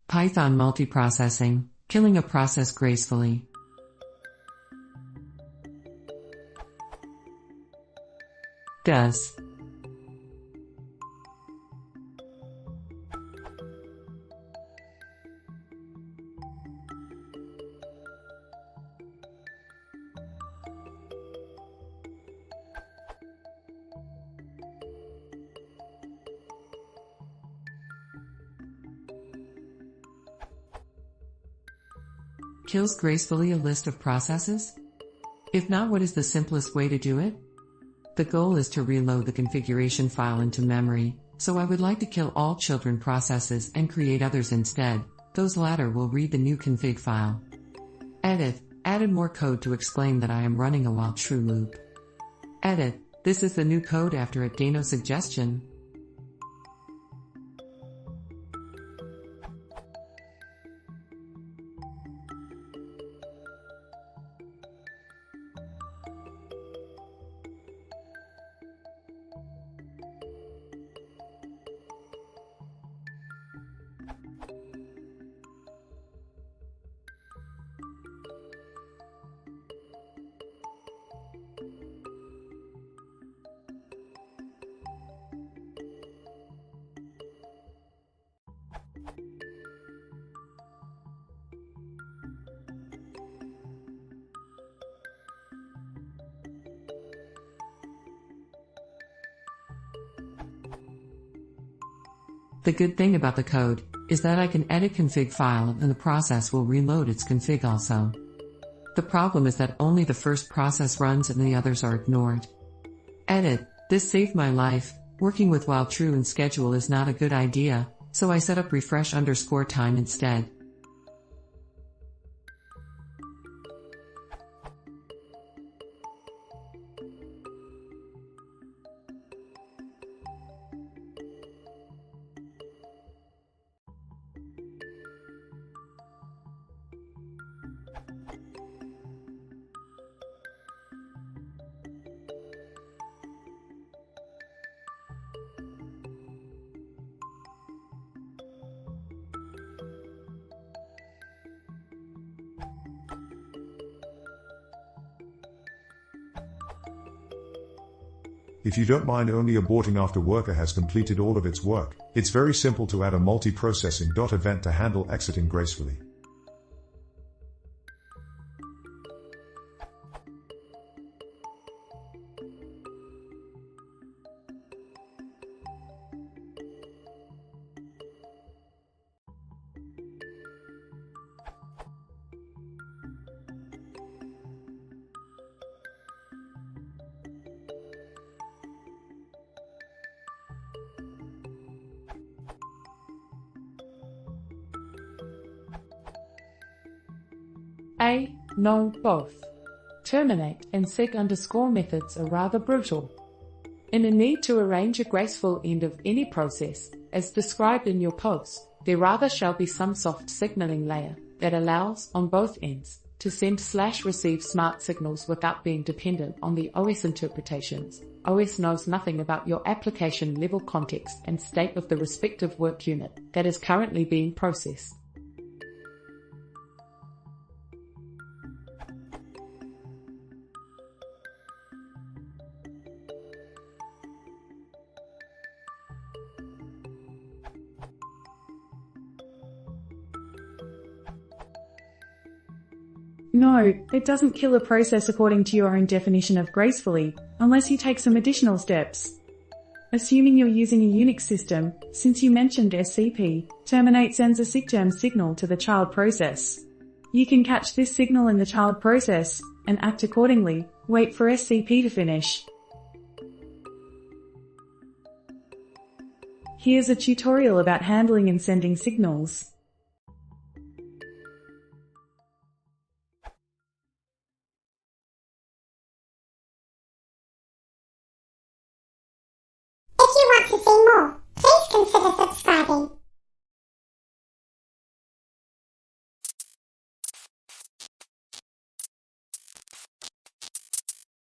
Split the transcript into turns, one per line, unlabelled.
Python multiprocessing, killing a process gracefully. Does. Kills gracefully a list of processes? If not, what is the simplest way to do it? The goal is to reload the configuration file into memory, so I would like to kill all children processes and create others instead. Those latter will read the new config file. Edit. Added more code to explain that I am running a while true loop. Edit. This is the new code after a Dano suggestion. The good thing about the code is that I can edit config file and the process will reload its config also. The problem is that only the first process runs and the others are ignored. Edit. This saved my life. Working with while true and schedule is not a good idea, so I set up refresh_time instead.
If you don't mind only aborting after worker has completed all of its work, it's very simple to add a multiprocessing.event to handle exiting gracefully.
No, both. Terminate and seg_ methods are rather brutal. In a need to arrange a graceful end of any process, as described in your post, there rather shall be some soft signaling layer that allows, on both ends, to send/receive smart signals without being dependent on the OS interpretations. OS knows nothing about your application level context and state of the respective work unit that is currently being processed.
No, it doesn't kill a process according to your own definition of gracefully, unless you take some additional steps. Assuming you're using a Unix system, since you mentioned SCP, terminate sends a sigterm signal to the child process. You can catch this signal in the child process, and act accordingly, wait for SCP to finish. Here's a tutorial about handling and sending signals.
If you want to see more, please consider subscribing.